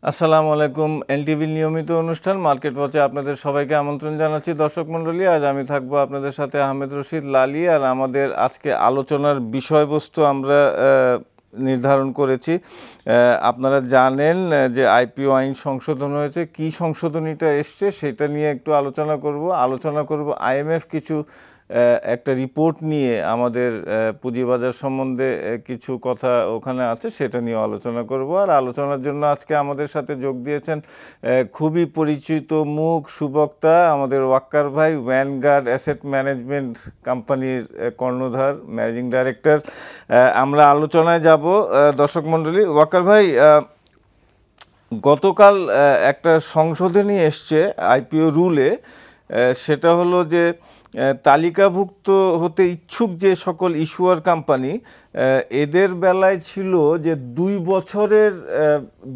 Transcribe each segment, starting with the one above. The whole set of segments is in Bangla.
আসসালামু আলাইকুম। এনটিভির নিয়মিত অনুষ্ঠান মার্কেট ওয়াচে আপনাদের সবাইকে আমন্ত্রণ জানাচ্ছি। দর্শক মণ্ডলী, আজ আমি থাকবো আপনাদের সাথে আহমেদ রশিদ লালি। আর আমাদের আজকে আলোচনার বিষয়বস্তু আমরা নির্ধারণ করেছি। আপনারা জানেন যে আইপিও আইন সংশোধন হয়েছে। কি সংশোধনীটা এসছে সেটা নিয়ে একটু আলোচনা করব আইএমএফ কিছু একটা রিপোর্ট নিয়ে আমাদের পুঁজিবাজার সম্বন্ধে কিছু কথা ওখানে আছে, সেটা নিয়ে আলোচনা করব। আর আলোচনার জন্য আজকে আমাদের সাথে যোগ দিয়েছেন খুবই পরিচিত মুখ, সুবক্তা, আমাদের ওয়াক্কার ভাই, ভ্যানগার্ড অ্যাসেট ম্যানেজমেন্ট কোম্পানির কর্ণধার, ম্যানেজিং ডাইরেক্টর। আমরা আলোচনায় যাব। দর্শক মণ্ডলী, ওয়াক্কার ভাই, গতকাল একটা সংশোধনী এসছে আইপিও রুলে। সেটা হলো যে তালিকাভুক্ত হতে ইচ্ছুক যে সকল ইস্যুয়ার কোম্পানি, এদের বেলায় ছিল যে 2 বছরের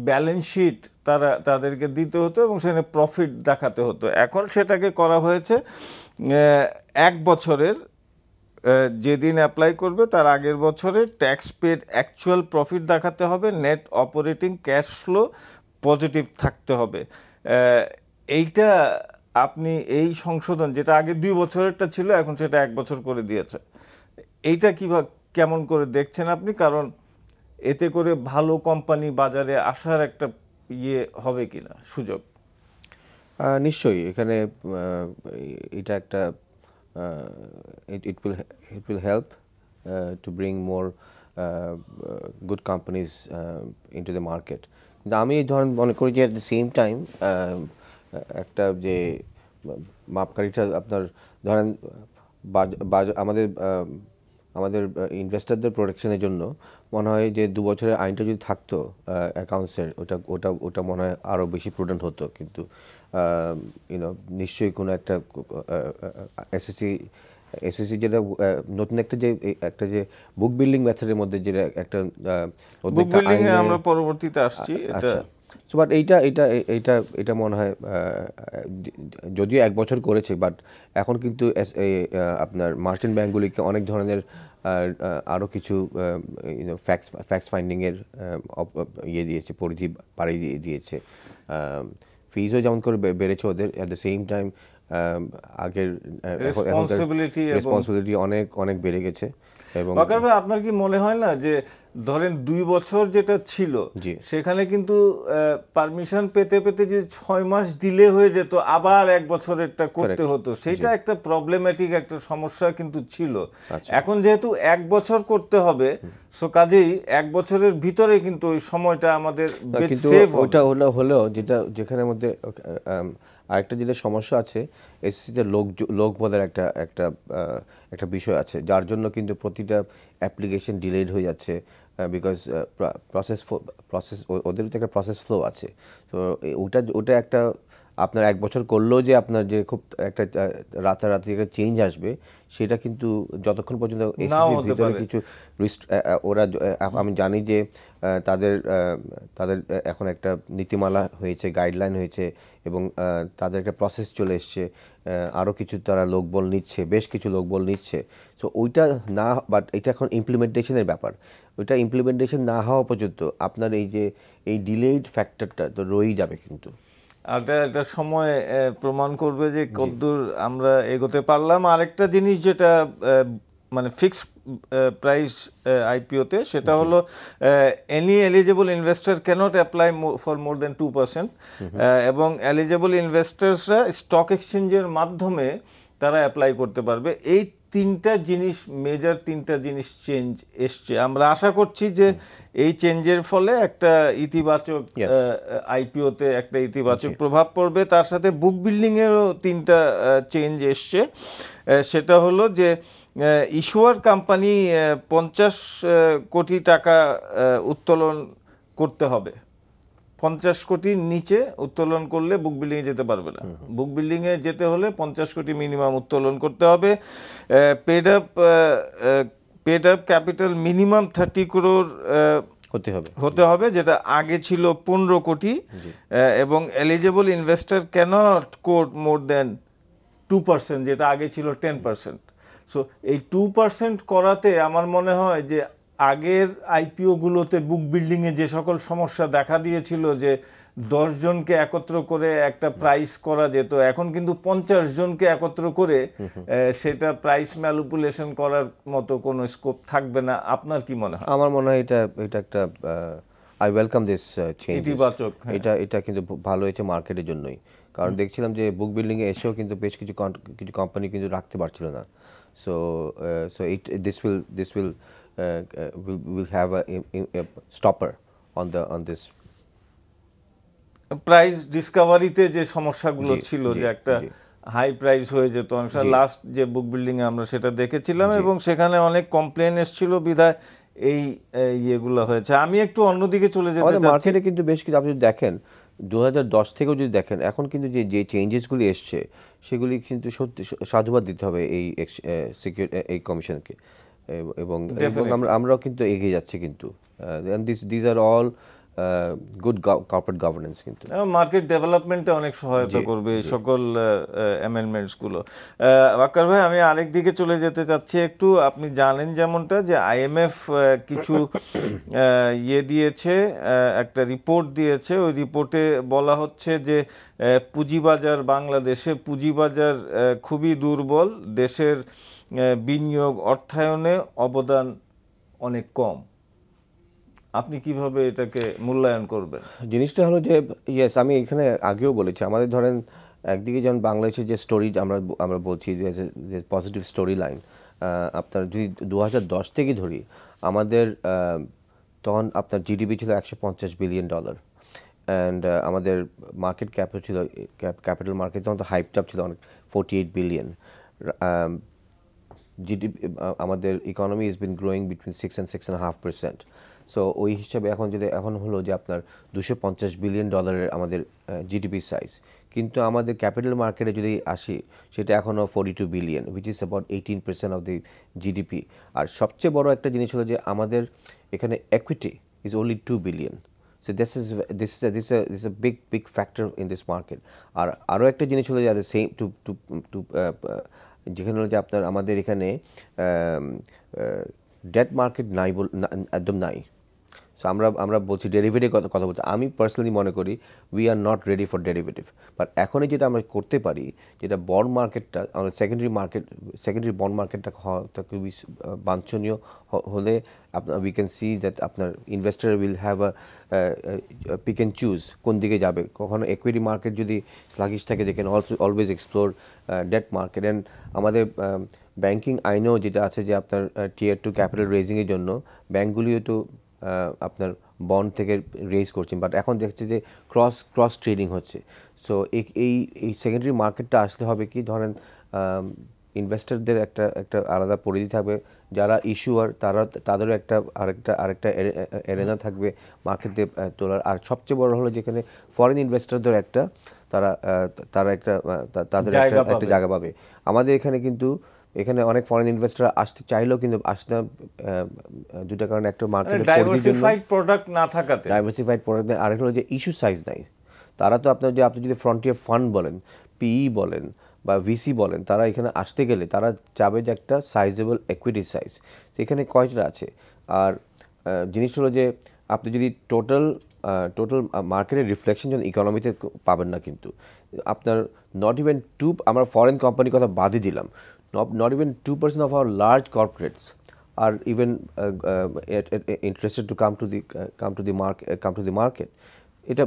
ব্যালেন্স শিট তাদেরকে দিতে হতো এবং সেখানে প্রফিট দেখাতে হতো। এখন সেটাকে করা হয়েছে 1 বছরের, যেদিন অ্যাপ্লাই করবে তার আগের বছরের ট্যাক্স পেড অ্যাকচুয়াল প্রফিট দেখাতে হবে, net operating cash flow positive থাকতে হবে। এইটা আপনি এই সংশোধন, যেটা আগে 2 বছরেরটা ছিল এখন সেটা 1 বছর করে দিয়েছে, এইটা কেমন করে দেখছেন আপনি? কারণ এতে করে ভালো কোম্পানি বাজারে আসার একটা হবে কিনা সুযোগ? নিশ্চয়ই এখানে এটা একটা it will help to bring more good companies into the market. কিন্তু আমি ধরেন মনে করি যে at the same time একটা যে মাপকাঠিটা আপনার ধরেন আমাদের ইনভেস্টরদের প্রোটেকশনের জন্য মনে হয় যে 2 বছরের আইনটা যদি থাকতো অ্যাকাউন্টসের, ওটা মনে হয় আরও বেশি প্রুডেন্ট হতো। কিন্তু নিশ্চয়ই কোনো একটা এসএসসি যেটা নতুন একটা যে বুক বিল্ডিং মেথডের মধ্যে যেটা একটা বুক বিল্ডিং এ আমরা পরবর্তীতে আসছি। আচ্ছা, সো বাট এইটা মনে হয় যদিও 1 বছর করেছে, বাট এখন কিন্তু আপনার মার্চেন্ট ব্যাঙ্কগুলিকে অনেক ধরনের আরও কিছু ফ্যাক্টস ফাইন্ডিংয়ের দিয়েছে, পরিধি বাড়িয়ে দিয়েছে। ফিজও যেমন করে বেড়েছে ওদের, অ্যাট দ্য সেম টাইম আগের রেসপন্সিবিলিটি অনেক বেড়ে গেছে। এবং আপনার কি মনে হয় না যে ধরেন 2 বছর যেটা ছিল সেখানে কিন্তু পারমিশন পেতে পেতে যে 6 মাস ডিলে হয়ে যেত, আবার 1 বছরেরটা করতে হতো, সেটা একটা প্রবলেমেটিক একটা সমস্যা কিন্তু ছিল। এখন যেহেতু 1 বছর করতে হবে, সো কাজেই 1 বছরের ভিতরে কিন্তু ওই সময়টা আমাদের সেভ হবে। ওটা হলেও যেখানে মধ্যে আরেকটা যেটা সমস্যা আছে, এসএসসিতে লোকবলের একটা বিষয় আছে, যার জন্য কিন্তু প্রতিটা অ্যাপ্লিকেশন ডিলেড হয়ে যাচ্ছে। বিকজ প্রসেস ওদের একটা প্রসেস ফ্লো আছে। তো ওটা একটা আপনার 1 বছর করলেও যে আপনার যে খুব একটা রাতারাতি একটা চেঞ্জ আসবে, সেটা কিন্তু যতক্ষণ পর্যন্ত এসএসসির ভিতরে কিছু ওরা, আমি জানি যে তাদের এখন একটা নীতিমালা হয়েছে, গাইডলাইন হয়েছে, এবং তাদের একটা প্রসেস চলে এসছে। আরও কিছু তারা লোকবল নিচ্ছে, বেশ কিছু লোকবল নিচ্ছে। সো ওইটা না, বাট এটা এখন ইমপ্লিমেন্টেশনের ব্যাপার। ওইটা ইমপ্লিমেন্টেশন না হওয়া পর্যন্ত আপনার এই ডিলেড ফ্যাক্টরটা তো রয়েই যাবে। কিন্তু আর এটা সময় প্রমাণ করবে যে কতদূর আমরা এগোতে পারলাম। আরেকটা জিনিস যেটা মানে ফিক্সড প্রাইস আইপিওতে, সেটা হলো any eligible investor cannot apply for more than 2%, এবং এলিজিবল ইনভেস্টার্সরা স্টক এক্সচেঞ্জের মাধ্যমে তারা অ্যাপ্লাই করতে পারবে। এই 3টা জিনিস, মেজর 3টা জিনিস চেঞ্জ এসছে। আমরা আশা করছি যে এই চেঞ্জের ফলে একটা ইতিবাচক আইপিওতে একটা ইতিবাচক প্রভাব পড়বে। তার সাথে বুক বিল্ডিংয়েরও 3টা চেঞ্জ এসছে। সেটা হলো যে ইস্যুয়ার কোম্পানি 50 কোটি টাকা উত্তোলন করতে হবে। 50 কোটির নিচে উত্তোলন করলে বুক বিল্ডিংয়ে যেতে পারবে না। বুক বিল্ডিংয়ে যেতে হলে 50 কোটি মিনিমাম উত্তোলন করতে হবে। Paid up capital minimum 30 crore হতে হবে, যেটা আগে ছিল 15 কোটি, এবং এলিজিবল ইনভেস্টর ক্যানট কোট মোর দেন 2%, যেটা আগে ছিল 10%। সো এই 2% করাতে আমার মনে হয় যে আগের আইপিও গুলোতে বুক বিল্ডিং এ যে সকল সমস্যা দেখা দিয়েছিল, যে 10 জনকে একত্র করে একটা প্রাইস করা যেত, এখন কিন্তু 50 জনকে একত্র করে সেটা প্রাইস ম্যানিপুলেশন করার মতো কোনো স্কোপ থাকবে না। আপনার কি মনে হয়? আমার মনে হয় এটা একটা আই ওয়েলকাম দিস চেঞ্জ, ইতিবাচক। এটা কিন্তু ভালো হয়েছে মার্কেটের জন্যই। কারণ দেখছিলাম যে বুক বিল্ডিং এ এসেও কিন্তু বেশ কিছু কোম্পানি কিন্তু রাখতে পারছিল না। So this will have a stopper on this. Price ডিসকভারিতে যে সমস্যাগুলো ছিল, যে একটা হাই প্রাইস হয়ে যেত, লাস্ট যে বুক বিল্ডিং এ আমরা সেটা দেখেছিলাম, এবং সেখানে অনেক কমপ্লেন এসেছিল, বিধায় এই ইয়েগুলো হয়েছে। আমি একটু অন্যদিকে চলে যেতে চাচ্ছি। মার্কেটে কিন্তু বেশ কিছু, আপনি যদি দেখেন 2010 থেকেও যদি দেখেন, এখন কিন্তু যে চেঞ্জেসগুলি এসছে সেগুলি কিন্তু সত্যি সাধুবাদ দিতে হবে এই কমিশনকে, এবং আমরাও কিন্তু এগিয়ে যাচ্ছি কিন্তু। This are all good corporate governance কিন্তু মার্কেট ডেভেলপমেন্টে অনেক সহায়তা করবে এই সকল অ্যামেন্ডমেন্টস গুলো। ওয়াকার ভাই, আমি আরেক দিকে চলে যেতে চাচ্ছি একটু। আপনি জানেন যেমনটা, যে আইএমএফ কিছু ইয়ে দিয়েছে, একটা রিপোর্ট দিয়েছে। ওই রিপোর্টে বলা হচ্ছে যে পুঁজিবাজার, বাংলাদেশে পুঁজিবাজার খুবই দুর্বল, দেশের বিনিয়োগ অর্থায়নে অবদান অনেক কম। আপনি কিভাবে এটাকে মূল্যায়ন করবেন? জিনিসটা হলো যে, ইয়েস, আমি এখানে আগেও বলেছি, আমাদের ধরেন একদিকে যেমন বাংলাদেশের যে স্টোরি আমরা বলছি যে পজিটিভ স্টোরি লাইন, আপনার যদি 2010 থেকে ধরি, আমাদের তখন আপনার জিডিপি ছিল $150 বিলিয়ন, অ্যান্ড আমাদের মার্কেট ক্যাপও ছিল, ক্যাপিটাল মার্কেট তখন তো হাইপড আপ ছিল অনেক, 48 বিলিয়ন। জিডিপি, আমাদের economy is bin growing between 6 and 6.5%। So ওই হিসাবে এখন হলো যে আপনার $250 বিলিয়ন আমাদের জিডিপি সাইজ, কিন্তু আমাদের ক্যাপিটাল মার্কেটে যদি আসি, সেটা এখনও 42 billion, which is about 18% of the GDP. আর সবচেয়ে বড় একটা জিনিস হলো যে আমাদের এখানে equity is only 2 billion. So this is a big factor in this market. আর আরও একটা জিনিস হলো যে সেম যেখানে হলো যে আপনার আমাদের এখানে ডেট মার্কেট নাই, একদম নাই। সো আমরা বলছি ডেরিভেটিভ কথা বলছি। আমি পার্সোনালি মনে করি we are not ready for derivative. But এখনই যেটা আমরা করতে পারি, যেটা বন্ড মার্কেটটা, আমাদের সেকেন্ডারি বন্ড মার্কেটটা খুবই বাঞ্ছনীয় হলে উই ক্যান সি দ্যাট আপনার investor will have a pick and choose কোন দিকে যাবে। কখনো ইকুইটি মার্কেট যদি স্লাগিশ থাকে, they can always explore debt market. And আমাদের ব্যাংকিং আইনেও যেটা আছে যে আপনার টিয়ার 2 ক্যাপিটাল রেজিংয়ের জন্য ব্যাংকগুলিও তো আপনার বন্ড থেকে রেজ করছেন, বাট এখন দেখছে যে ক্রস ট্রেডিং হচ্ছে। সো এই সেকেন্ডারি মার্কেটটা আসতে হবে কি, ধরেন ইনভেস্টরদের একটা আলাদা পরিধি থাকবে, যারা ইস্যুয়ার তাদেরও আরেকটা এরেনা থাকবে মার্কেটে তোলার। আর সবচেয়ে বড় হলো যেখানে ফরেন ইনভেস্টরদের তাদের একটা জায়গা পাবে। আমাদের এখানে কিন্তু অনেক ফরেন ইনভেস্টর আসতে চাইলেও কিন্তু আসতে দুটা কারণে, একটা মার্কেটের ডাইভার্সিফাইড প্রোডাক্ট না থাকাতে, ডাইভার্সিফাইড প্রোডাক্ট, আরেকটা হলো যে ইস্যু সাইজ নাই। তারা তো আপনি যদি ফ্রন্টিয়ার ফান্ড বলেন, পিই বলেন বা ভিসি বলেন, তারা এখানে আসতে গেলে তারা চাবে যে একটা সাইজেবল ইকুইটি সাইজ, সেখানে কয়টা আছে। আর জিনিসটা হলো যে আপনি যদি টোটাল মার্কেটের রিফ্লেকশন যখন ইকোনমিতে পাবেন না, কিন্তু আপনার নট ইভেন আমরা ফরেন কোম্পানির কথা বাদই দিলাম, not even 2% of our large corporates are even interested to come to the market. এটা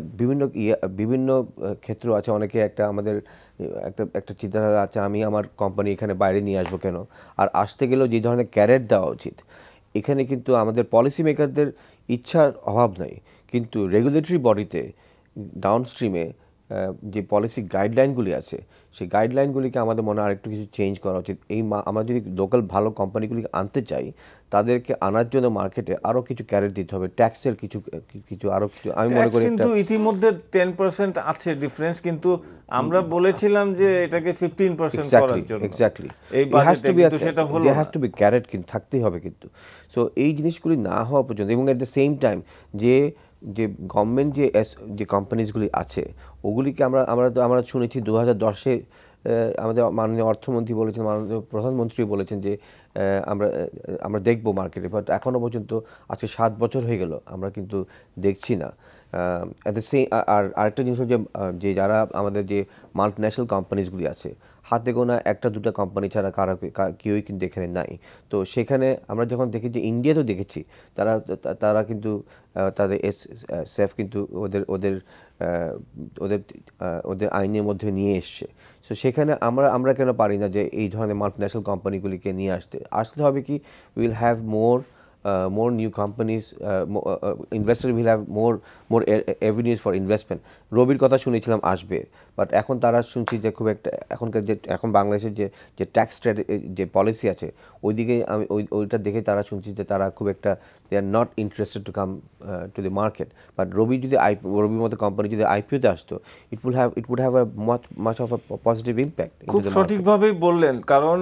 বিভিন্ন ক্ষেত্র আছে। অনেকে আমাদের একটা চিন্তাধারা আছে, আমি আমার কোম্পানি এখানে বাইরে নিয়ে আসবো কেন। আর আসতে গেলেও যে ধরনের ক্যারিয়ার দেওয়া উচিত, এখানে কিন্তু আমাদের পলিসি মেকারদের ইচ্ছার অভাব নাই, কিন্তু রেগুলেটরি বডিতে ডাউনস্ট্রিমে যে পলিসি গাইডলাইনগুলি আছে, সেই গাইডলাইনগুলিকে আমাদের মনে হয় আরেকটু কিছু চেঞ্জ করা উচিত। আমরা যদি লোকাল ভালো কোম্পানিগুলিকে আনতে চাই, তাদেরকে আনার জন্য মার্কেটে আরও কিছু ক্যারেট দিতে হবে, ট্যাক্সের কিছু আরও কিছু। আমি মনে করি কিন্তু ইতিমধ্যে 10% আছে ডিফারেন্স, কিন্তু আমরা বলেছিলাম যে এটাকে 15% করার জন্য। এক্স্যাক্টলি, এই বাজেটে কিন্তু সেটা হলো না। হ্যাভ টু বি ক্যারেট, কিন্তু থাকতেই হবে কিন্তু। সো এই জিনিসগুলি না হওয়া পর্যন্ত, এবং এট দ্য সেম টাইম যে গভর্নমেন্ট যে কোম্পানিজগুলি আছে, ওগুলিকে আমরা শুনেছি 2010-এ আমাদের মাননীয় অর্থমন্ত্রী বলেছেন, মাননীয় প্রধানমন্ত্রী বলেছেন যে আমরা দেখব মার্কেটে, বাট এখনও পর্যন্ত আজকে 7 বছর হয়ে গেল আমরা কিন্তু দেখছি না। আর আরেকটা জিনিস হচ্ছে যে যারা আমাদের যে মাল্টিন্যাশনাল কোম্পানিজগুলি আছে, হাতে গোনা 1-2টা কোম্পানি ছাড়া কেউই কিন্তু এখানে নাই। তো সেখানে আমরা যখন দেখি যে ইন্ডিয়াতেও দেখেছি তারা কিন্তু তাদের সেফ কিন্তু ওদের ওদের আইনের মধ্যে নিয়ে এসছে। সো সেখানে আমরা কেন পারি না যে এই ধরনের মাল্টিন্যাশনাল কোম্পানিগুলিকে নিয়ে আসতে হবে কি will have more new companies, investors will have more avenues for investment. রবির কথা শুনেছিলাম আসবে, বাট এখন তারা শুনছি যে খুব একটা এখন বাংলাদেশের যে ট্যাক্স যে পলিসি আছে ওইদিকে আমি ওইটা দেখে তারা শুনছি যে তারা খুব একটা they are not interested to come to the market. But রবির মতো কোম্পানি যদি আইপিওতে আসতো, it would have a much of a positive impact. খুব সঠিকভাবেই বললেন, কারণ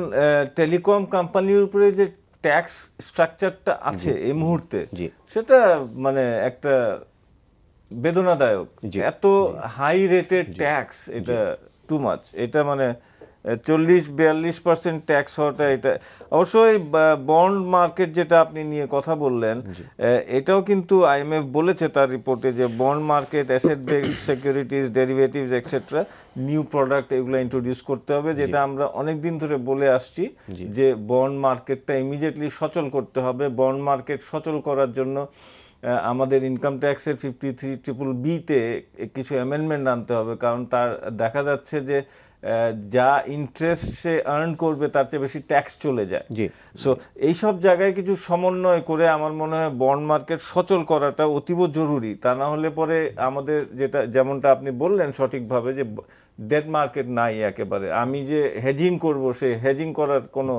টেলিকম কোম্পানির উপরে যে ট্যাক্স স্ট্রাকচারটা আছে এই মুহূর্তে, সেটা মানে একটা বেদনাদায়ক। এত হাই রেটেড ট্যাক্স, এটা টু মাচ। এটা মানে 40-42% ট্যাক্স হওয়াটা, এটা অবশ্যই বন্ড মার্কেট যেটা আপনি নিয়ে কথা বললেন, এটাও কিন্তু আইএমএফ বলেছে তার রিপোর্টে যে bond market, asset based securities, derivatives etcetera, new product এগুলো ইন্ট্রোডিউস করতে হবে, যেটা আমরা অনেক দিন ধরে বলে আসছি যে বন্ড মার্কেটটা ইমিডিয়েটলি সচল করতে হবে। বন্ড মার্কেট সচল করার জন্য আমাদের ইনকাম ট্যাক্সের 53BB-তে কিছু অ্যামেন্ডমেন্ট আনতে হবে, কারণ তার দেখা যাচ্ছে যে যা ইন্টারেস্ট সে আর্ন করবে তার চেয়ে বেশি ট্যাক্স চলে যায়। সো এইসব জায়গায় কিছু সমন্বয় করে আমার মনে হয় বন্ড মার্কেট সচল করাটা অতীব জরুরি। তা না হলে পরে আমাদের যেমনটা আপনি বললেন সঠিকভাবে যে ডেট মার্কেট নাই একেবারে, আমি যে হেজিং করব সে হেজিং করার কোনো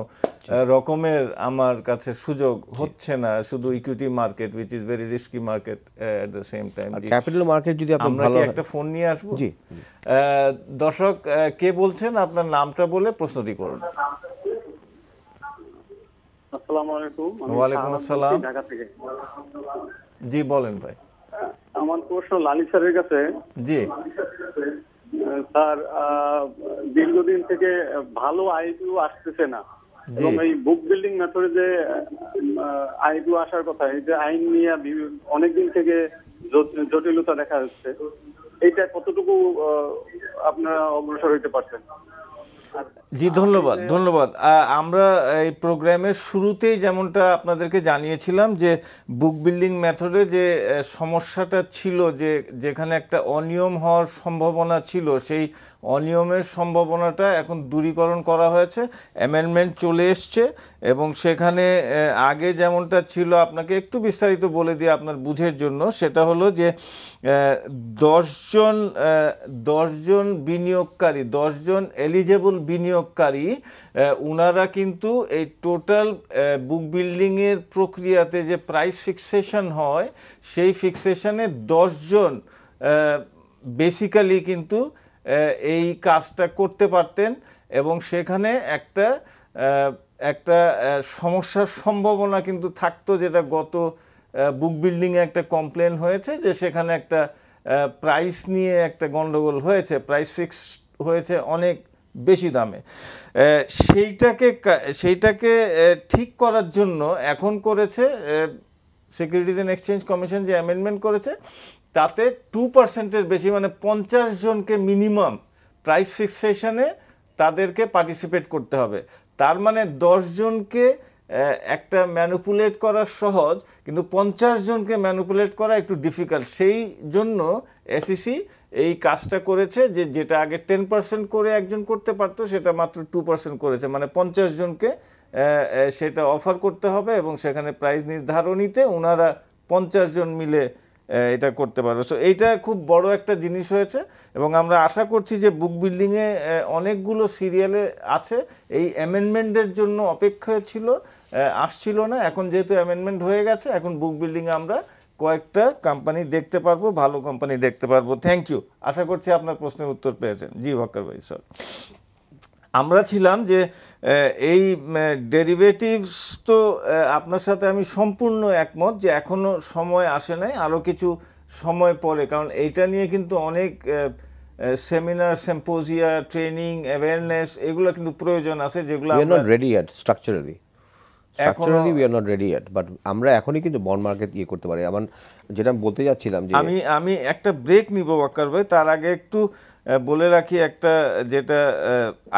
রকমের আমার কাছে সুযোগ হচ্ছে না, শুধু equity market which is very risky market at the same time. Capital market যদি আমরা কি একটা ফোন নিয়ে আসবো? দর্শক কে বলছেন, আপনার নামটা বলে প্রশ্নটি করুন। আসসালামু আলাইকুম। ওয়ালাইকুম আসসালাম। ঢাকা থেকে। জি বলেন ভাই। আমার প্রশ্ন লালি স্যারের কাছে। জি স্যার, দীর্ঘদিন থেকে ভালো আইপিও আসতেছে না, এবং এই বুক বিল্ডিং মেথডে যে আইপিও আসার কথা, এই যে আইন নিয়ে অনেকদিন থেকে জটিলতা দেখা যাচ্ছে, এইটা কতটুকু আপনারা অগ্রসর হইতে পারছেন? জি ধন্যবাদ। আমরা এই প্রোগ্রামের শুরুতেই যেমনটা আপনাদেরকে জানিয়েছিলাম যে বুক বিল্ডিং মেথডে যে সমস্যাটা ছিল, যে যেখানে একটা অনিয়ম হওয়ার সম্ভাবনা ছিল, সেই অনিয়মের সম্ভাবনাটা এখন দূরীকরণ করা হয়েছে, অ্যামেন্ডমেন্ট চলে এসছে, এবং সেখানে আগে যেমনটা ছিল, আপনাকে একটু বিস্তারিত বলে দিই আপনার বুঝের জন্য। সেটা হলো যে 10 জন বিনিয়োগকারী, 10 জন এলিজেবল বিনিয়োগকারী, উনারা কিন্তু এই টোটাল বুক বিল্ডিংয়ের প্রক্রিয়াতে যে প্রাইস ফিক্সেশন হয়, সেই ফিক্সেশনে 10 জন বেসিক্যালি কিন্তু এই কাজটা করতে পারতেন, এবং সেখানে একটা সমস্যার সম্ভাবনা কিন্তু থাকতো, যেটা গত বুক বিল্ডিংয়ে একটা কমপ্লেন হয়েছে যে সেখানে একটা প্রাইস নিয়ে একটা গন্ডগোল হয়েছে, প্রাইস ফিক্স হয়েছে অনেক বেশি দামে। সেইটাকে ঠিক করার জন্য এখন করেছে সিকিউরিটিজ অ্যান্ড এক্সচেঞ্জ কমিশন যে অ্যামেন্ডমেন্ট করেছে, তাতে 2%-এর বেশি, মানে 50 জনকে মিনিমাম প্রাইস ফিক্সেশনে তাদেরকে পার্টিসিপেট করতে হবে। তার মানে 10 জনকে একটা ম্যানিপুলেট করা সহজ, কিন্তু 50 জনকে ম্যানিপুলেট করা একটু ডিফিকাল্ট। সেই জন্য এসইসি এই কাজটা করেছে, যেটা আগে 10% করে একজন করতে পারতো, সেটা মাত্র 2% করেছে, মানে 50 জনকে সেটা অফার করতে হবে, এবং সেখানে প্রাইস নির্ধারণীতে ওনারা 50 জন মিলে এটা করতে পারবে। সো এইটা খুব বড় একটা জিনিস হয়েছে, এবং আমরা আশা করছি যে বুক বিল্ডিংয়ে অনেকগুলো সিরিয়ালে আছে, এই অ্যামেন্ডমেন্টের জন্য অপেক্ষা ছিল, আসছিল না। এখন যেহেতু অ্যামেন্ডমেন্ট হয়ে গেছে, এখন বুক বিল্ডিংয়ে আমরা কয়েকটা কোম্পানি দেখতে পারবো, ভালো কোম্পানি দেখতে পারবো। Thank you. আশা করছি আপনার প্রশ্নের উত্তর পেয়েছেন। জি ভক্কর ভাই, স্যার আমরা ছিলাম যে এই ডেরিভেটিভস, তো আপনার সাথে আমি সম্পূর্ণ একমত যে এখনো সময় আসে নাই, আরও কিছু সময় পরে, কারণ এইটা নিয়ে কিন্তু অনেক সেমিনার, সিম্পোজিয়া, ট্রেনিং, অ্যাওয়ারনেস এগুলো কিন্তু প্রয়োজন আছে, যেগুলো we are not ready yet structurally we are not ready yet, but আমরা এখনই কিন্তু বন্ড মার্কেট করতে পারি। আমার যেটা বলতে যাচ্ছিলাম যে আমি একটা ব্রেক নিব ওয়াক্কার ভাই, তার আগে একটু বলে রাখি একটা, যেটা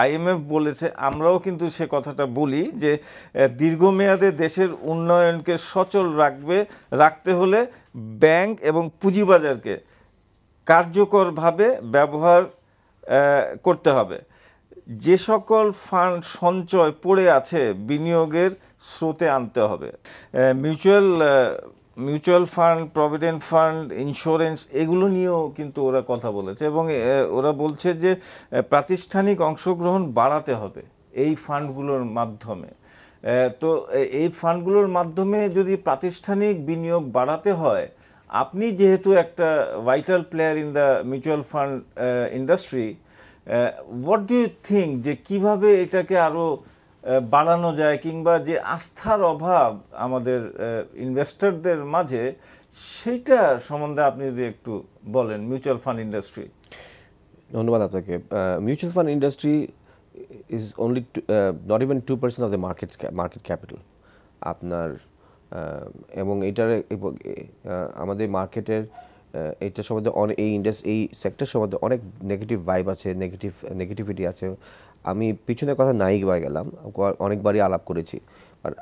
IMF বলেছে, আমরাও কিন্তু সে কথাটা বলি যে দীর্ঘমেয়াদে দেশের উন্নয়নকে সচল রাখতে হলে ব্যাংক এবং পুঁজিবাজারকে কার্যকরভাবে ব্যবহার করতে হবে। যে সকল ফান্ড সঞ্চয় পড়ে আছে বিনিয়োগের স্রোতে আনতে হবে। Mutual fund, provident fund, insurance এগুলো নিয়েও কিন্তু ওরা কথা বলেছে, এবং ওরা বলছে যে প্রাতিষ্ঠানিক অংশগ্রহণ বাড়াতে হবে এই ফান্ডগুলোর মাধ্যমে। তো এই ফান্ডগুলোর মাধ্যমে যদি প্রাতিষ্ঠানিক বিনিয়োগ বাড়াতে হয়, আপনি যেহেতু একটা vital player in the mutual fund industry, what do you think যে কিভাবে এটাকে আরো বাড়ানো যায়, কিংবা যে আস্থার অভাব আমাদের ইনভেস্টরদের মাঝে, সেইটা সম্বন্ধে আপনি যদি একটু বলেন মিউচুয়াল ফান্ড ইন্ডাস্ট্রি। ধন্যবাদ আপনাকে। Mutual fund industry is only not even 2% of the market capital আপনার, এবং এটার আমাদের মার্কেটের এইটার সম্বন্ধে এই সেক্টর সম্বন্ধে অনেক নেগেটিভ ভাইব আছে, নেগেটিভিটি আছে। আমি পিছনের কথা নাই গেলাম, অনেকবারই আলাপ করেছি, বাট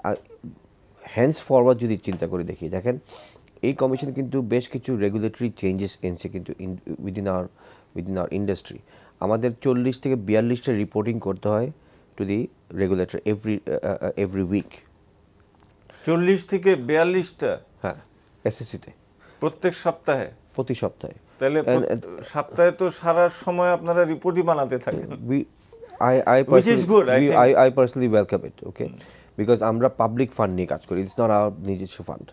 হ্যান্স ফরওয়ার্ড যদি চিন্তা করে দেখি, দেখেন এই কমিশন কিন্তু বেশ কিছু রেগুলেটরি চেঞ্জেস এনেছে কিন্তু উইদিন আওয়ার ইন্ডাস্ট্রি। আমাদের 40 থেকে 42টা রিপোর্টিং করতে হয় to the regulator every week. 40 থেকে 42টা? হ্যাঁ, এসএসসিতে প্রতি সপ্তাহে। তাহলে সপ্তাহে তো সারা সময় আপনারা রিপোর্টই বানাতে থাকেন। I personally welcome it, okay? Because আমরা পাবলিক ফান্ড নিয়ে কাজ করি, ইটস নট আওয়ার নিজস্ব ফান্ড।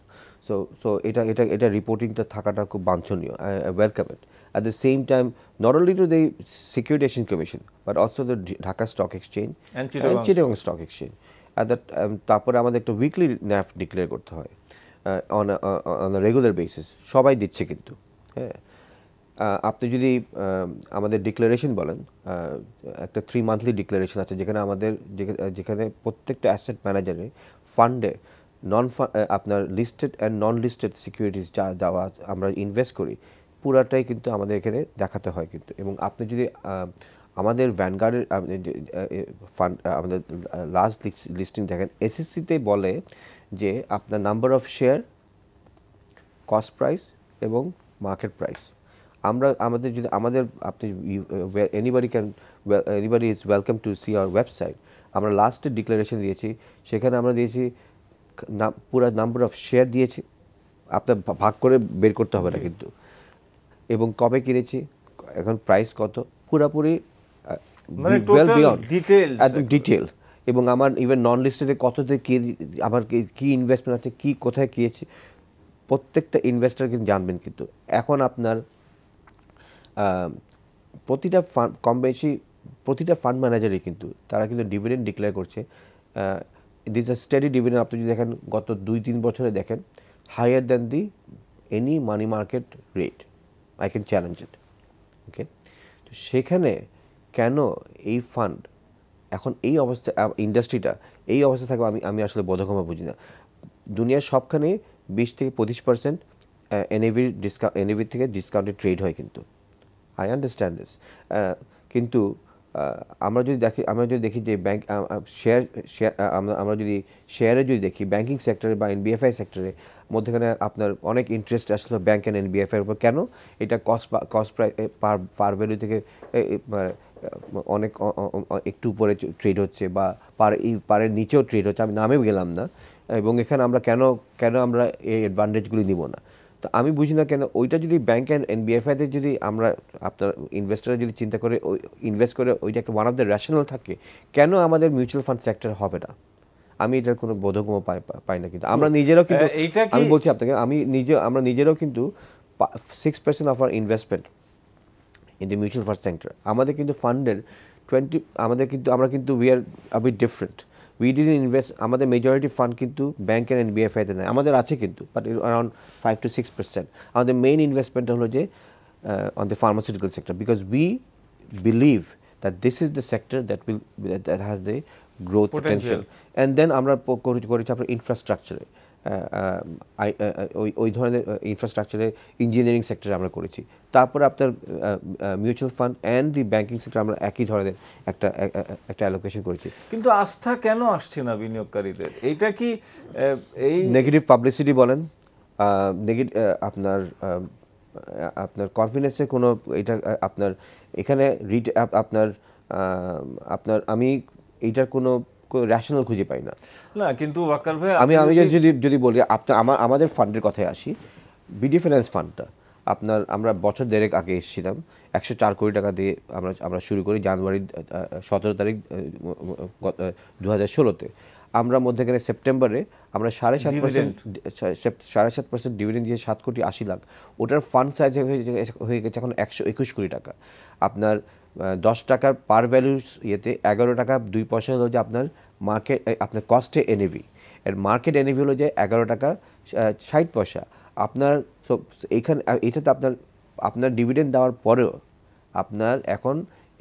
সো এটা রিপোর্টিংটা থাকাটা খুব বাঞ্ছনীয়। I welcome it. At the same time, not only to the Securities Exchange Commission, but also the Dhaka Stock Exchange and Chittagong Stock Exchange. তারপরে আমাদের একটা উইকলি NAV ডিক্লেয়ার করতে হয় on a regular basis। সবাই দিচ্ছে কিন্তু, হ্যাঁ। আপনি যদি আমাদের ডিক্লারেশন বলেন, একটা 3 মান্থলি ডিক্লারেশন আছে, যেখানে প্রত্যেকটা অ্যাসেট ম্যানেজারে ফান্ডে আপনার listed and non listed securities যা দেওয়া আমরা ইনভেস্ট করি, পুরাটাই কিন্তু আমাদের এখানে দেখাতে হয় কিন্তু। এবং আপনি যদি আমাদের ভ্যানগার্ডের ফান্ড আমাদের লাস্ট লিস্টিং দেখেন, এসএসসিতে বলে যে আপনার number of share, cost price এবং মার্কেট প্রাইস। আপনি anybody is welcome to see our website. আমরা লাস্টে ডিক্লারেশন দিয়েছি, সেখানে আমরা দিয়েছি পুরো নাম্বার অফ শেয়ার দিয়েছি, আপনার ভাগ করে বের করতে হবে না কিন্তু, এবং কবে কিনেছি, এখন প্রাইস কত, পুরোপুরি ডিটেল। এবং আমার ইভেন নন লিস্টেডে কততে আমার কি ইনভেস্টমেন্ট আছে, কি কোথায় কিনেছি, প্রত্যেকটা ইনভেস্টর কিন্তু জানবেন কিন্তু। এখন আপনার প্রতিটা ফান্ড কম বেশি প্রতিটা ফান্ড ম্যানেজারই কিন্তু তারা কিন্তু ডিভিডেন্ড ডিক্লেয়ার করছে। This a steady dividend. আপনি যদি দেখেন গত 2-3 বছরে দেখেন, higher than the any money market rate, I can challenge it, okay. তো সেখানে কেন এই ফান্ড এখন এই অবস্থা, ইন্ডাস্ট্রিটা এই অবস্থা থাকবে, আমি আসলে বোধগম্য বুঝি না। দুনিয়ার সবখানে 20-25% NAV থেকে ডিসকাউন্টেড ট্রেড হয় কিন্তু, আই আন্ডারস্ট্যান্ড দিস। কিন্তু আমরা যদি দেখি যে ব্যাংক শেয়ার আমরা যদি শেয়ারে যদি দেখি, ব্যাংকিং সেক্টরে বা NBFI সেক্টরে মধ্যেখানে আপনার অনেক ইন্টারেস্ট আসলে ব্যাংক অ্যান্ড NBFI এর উপর। কেন? এটা কস্ট প্রাইস পার ভ্যালু থেকে অনেক একটু উপরে ট্রেড হচ্ছে, বা পারের নিচেও ট্রেড হচ্ছে, আমি নামেও গেলাম না। এবং এখানে আমরা কেন আমরা এই অ্যাডভান্টেজগুলি নিব না? তো আমি বুঝি না কেন ওইটা যদি ব্যাংক অ্যান্ড NBFIতে যদি আমরা আপনার ইনভেস্টররা যদি চিন্তা করে ইনভেস্ট করে ওইটা একটা ওয়ান অফ দ্য রেশনাল থাকে, কেন আমাদের মিউচুয়াল ফান্ড সেক্টর হবে না? আমি এটার কোনো বোধগম্য পাই না। কিন্তু আমরা নিজেরাও কিন্তু, আমি বলছি আপনাকে, আমরা নিজেরাও কিন্তু 6% of our investment in the mutual fund sector. আমাদের কিন্তু ফান্ডের আমরা কিন্তু we are a bit different. We didn't invest, আমাদের মেজরিটি ফান্ড কিন্তু ব্যাংক অ্যান্ড NBFIতে নেয়, আমাদের আছে কিন্তু, বাট অ্যারাউন্ড 5-6%। আমাদের মেইন ইনভেস্টমেন্টটা হলো যে on the pharmaceutical sector, because we believe that this is the sector that has the growth potential. And then আমরা করেছি আপনার ইনফ্রাস্ট্রাকচারে, ওই ধরনের ইনফ্রাস্ট্রাকচারে ইঞ্জিনিয়ারিং সেক্টরে আমরা করেছি। তারপরে আপনার mutual fund and the banking sector আমরা একই ধরনের একটা অ্যালোকেশন করেছি। কিন্তু আস্থা কেন আসছে না বিনিয়োগকারীদের? এইটা কি এই নেগেটিভ পাবলিসিটি বলেন, আপনার কনফিডেন্সের কোনো এটা আপনার এখানে আপনার আমি এইটার কোনো রেশনাল খুঁজে পাই না। না, কিন্তু ওয়াকার ভাই আমি যদি বলি আমাদের ফান্ডের কথায় আসি, বিডি ফাইন্যান্স ফান্ডটা আমরা বছর দেড়েক আগে এসেছিলাম, 104 কোটি টাকা দিয়ে আমরা শুরু করি জানুয়ারি 17 তারিখ 2016-তে। আমরা মধ্যেখানে সেপ্টেম্বরে আমরা 7.5% ডিভিডেন্ড দিয়ে 7 কোটি 80 লাখ, ওটার ফান্ড সাইজ হয়ে গেছে এখন 121 কোটি টাকা। আপনার 10 টাকার পার ভ্যালু ইয়েতে 11 টাকা 2 পয়সা হলো যে আপনার মার্কেট, আপনার কস্টে এনএভি, এর মার্কেট এনএভি হলো যে 11 টাকা 60 পয়সা। আপনার এইখানে এটাতে আপনার ডিভিডেন্ড দেওয়ার পরেও আপনার এখন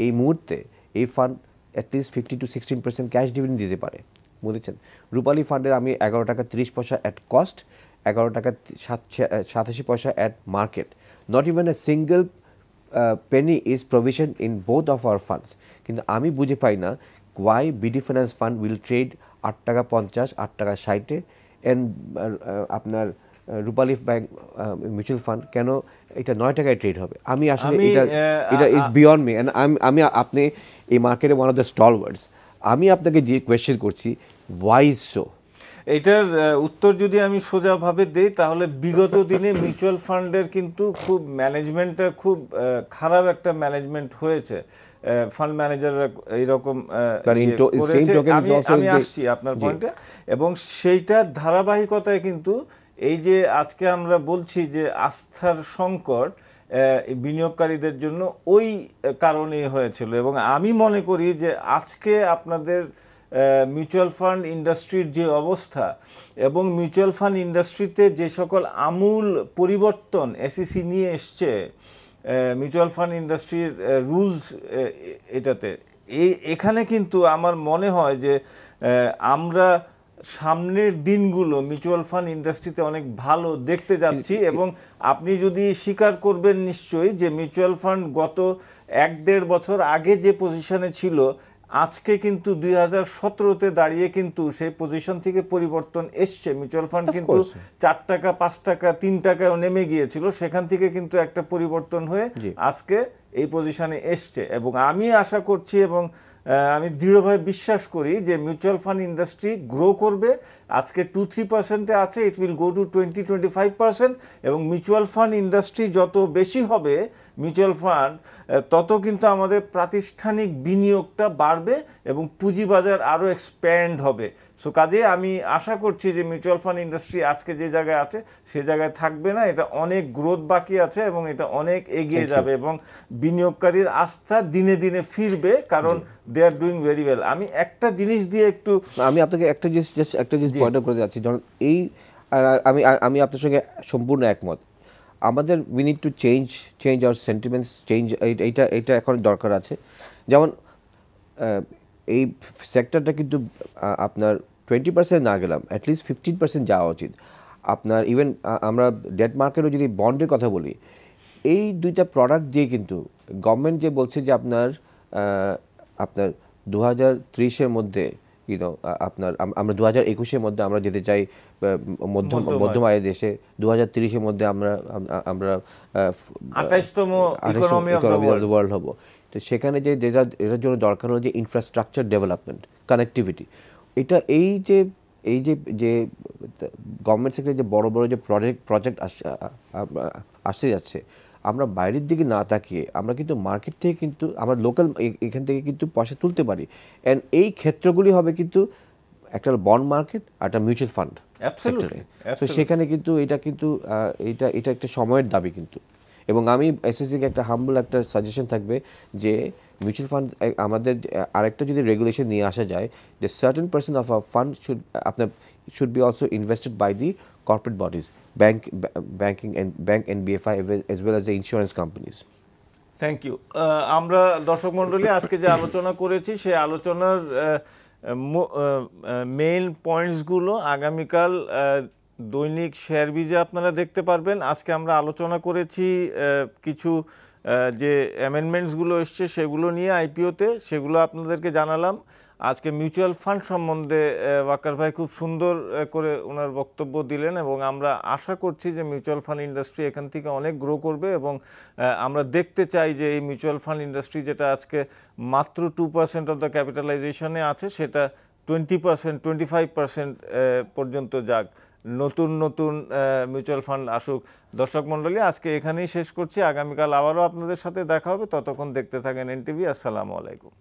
এই মুহূর্তে এই fund at least 50 to 16% cash dividend দিতে পারে, বুঝেছেন? রূপালী ফান্ডের আমি 11 টাকা 30 পয়সা অ্যাট কস্ট, 11 টাকা 87 পয়সা at market. Not even a single penny is provision in both of our funds. কিন্তু আমি বুঝে পাই না why BD Finance Fund will trade 8 টাকা 50, 8 টাকা 60 and আপনার রূপালী ব্যাংক মিউচুয়াল ফান্ড কেন এটা 9 টাকায় ট্রেড হবে? আমি আসলে এটা ইজ বিয়ন্ড মি। এন্ড আমি আপনি এই মার্কেটে ওয়ান অফ দ্য স্টলওয়ার্ডস, আমি আপনাকে যে কোয়েশ্চেন করছি why is so? এটার উত্তর যদি আমি সোজাভাবে দেই তাহলে বিগত দিনে মিউচুয়াল ফান্ডের কিন্তু খুব ম্যানেজমেন্টটা খুব খারাপ একটা ম্যানেজমেন্ট হয়েছে। ফান্ড ম্যানেজাররা এইরকম আমি আসছি আপনার পয়েন্টে, এবং সেইটার ধারাবাহিকতায় কিন্তু এই যে আজকে আমরা বলছি যে আস্থার সংকট বিনিয়োগকারীদের জন্য ওই কারণেই হয়েছিল। এবং আমি মনে করি যে আজকে আপনাদের মিউচুয়াল ফান্ড ইন্ডাস্ট্রির যে অবস্থা এবং মিউচুয়াল ফান্ড ইন্ডাস্ট্রিতে যে সকল আমূল পরিবর্তন এসইসি নিয়ে এসছে মিউচুয়াল ফান্ড ইন্ডাস্ট্রির রুলস এটাতে, এখানে কিন্তু আমার মনে হয় যে আমরা সামনের দিনগুলো মিউচুয়াল ফান্ড ইন্ডাস্ট্রিতে অনেক ভালো দেখতে যাচ্ছি। এবং আপনি যদি স্বীকার করবেন নিশ্চয়ই যে মিউচুয়াল ফান্ড গত 1-1.5 বছর আগে যে পজিশনে ছিল আজকে কিন্তু 2017-তে দাঁড়িয়ে কিন্তু সেই পজিশন থেকে পরিবর্তন এসছে। মিউচুয়াল ফান্ড কিন্তু 4 টাকা 5 টাকা 3 টাকাও নেমে গিয়েছিল, সেখান থেকে কিন্তু একটা পরিবর্তন হয়ে আজকে এই পজিশনে এসছে। এবং আমি আশা করছি এবং আমি দৃঢ়ভাবে বিশ্বাস করি যে মিউচুয়াল ফান্ড ইন্ডাস্ট্রি গ্রো করবে। আজকে 2-3%-এ আছে, ইট উইল গো টু 20-25%। এবং মিউচুয়াল ফান্ড ইন্ডাস্ট্রি যত বেশি হবে মিউচুয়াল ফান্ড, তত কিন্তু আমাদের প্রাতিষ্ঠানিক বিনিয়োগটা বাড়বে এবং পুঁজিবাজার আরও এক্সপ্যান্ড হবে। সো কাজে আমি আশা করছি যে মিউচুয়াল ফান্ড ইন্ডাস্ট্রি আজকে যে জায়গায় আছে সে জায়গায় থাকবে না, এটা অনেক গ্রোথ বাকি আছে এবং এটা অনেক এগিয়ে যাবে এবং বিনিয়োগকারীর আস্থা দিনে দিনে ফিরবে, কারণ দে আর ডুইং ভেরি ওয়েল। আমি একটা জিনিস দিয়ে একটু আমি আপনাকে একটা জিনিস পয়েন্ট আউট করে যাচ্ছি, যখন এই আমি আপনার সঙ্গে সম্পূর্ণ একমত। আমাদের we need to change our sentiments, এইটা এখন দরকার আছে। যেমন এই সেক্টরটা কিন্তু আপনার 20% না গেলাম, অ্যাটলিস্ট 15% যাওয়া উচিত। আপনার ইভেন আমরা ডেট মার্কেটও যদি বন্ডের কথা বলি, এই দুইটা প্রোডাক্ট দিয়ে কিন্তু গভর্নমেন্ট যে বলছে যে আপনার 2030-এর মধ্যে আপনার আমরা 2021-এর মধ্যে আমরা যেতে চাই মধ্যম আয়ের দেশে, 2030-এর মধ্যে আমরা 28তম ইকোনমি অফ দ্য ওয়ার্ল্ড হব। তো সেখানে যে এটার জন্য দরকার হলো যে ইনফ্রাস্ট্রাকচার ডেভেলপমেন্ট, কানেক্টিভিটি। এই যে গভর্নমেন্ট সেক্টরে যে বড় বড় যে প্রজেক্ট আসতে যাচ্ছে, আমরা বাইরের দিকে না তাকিয়ে আমরা কিন্তু মার্কেট থেকে কিন্তু আমরা লোকাল এখান থেকে কিন্তু পয়সা তুলতে পারি। অ্যান্ড এই ক্ষেত্রগুলি হবে কিন্তু একটা বন্ড মার্কেট আর একটা মিউচুয়াল ফান্ড সেক্টরে। তো সেখানে কিন্তু এটা একটা সময়ের দাবি কিন্তু। এবং আমি এসএসসিকে একটা হাম্বল একটা সাজেশন থাকবে যে মিউচুয়াল ফান্ড আমাদের আরেকটা যদি রেগুলেশন নিয়ে আসা যায় যে certain percent of our fund should be also invested by the corporate bodies, bank NBFI, as well as the insurance companies. Thank you. আমরা দর্শক মণ্ডলী আজকে যে আলোচনা করেছি সেই আলোচনার মেইন পয়েন্টসগুলো আগামীকাল দৈনিক শেয়ার বিজে আপনারা দেখতে পারবেন। আজকে আমরা আলোচনা করেছি কিছু যে অ্যামেন্ডমেন্টসগুলো এসছে সেগুলো নিয়ে আইপিওতে, সেগুলো আপনাদেরকে জানালাম। আজকে মিউচুয়াল ফান্ড সম্বন্ধে ওয়াকার ভাই খুব সুন্দর করে ওনার বক্তব্য দিলেন এবং আমরা আশা করছি যে মিউচুয়াল ফান্ড ইন্ডাস্ট্রি এখান থেকে অনেক গ্রো করবে এবং আমরা দেখতে চাই যে এই মিউচুয়াল ফান্ড ইন্ডাস্ট্রি যেটা আজকে মাত্র 2% অফ দ্য ক্যাপিটালাইজেশনে আছে সেটা 20%, 25% পর্যন্ত যাক, নতুন নতুন মিউচুয়াল ফান্ড আসুক। দর্শক মণ্ডলী আজকে এখানেই শেষ করছি, আগামীকাল আবারও আপনাদের সাথে দেখা হবে, ততক্ষণ দেখতে থাকেন এনটিভি। আসসালামু আলাইকুম।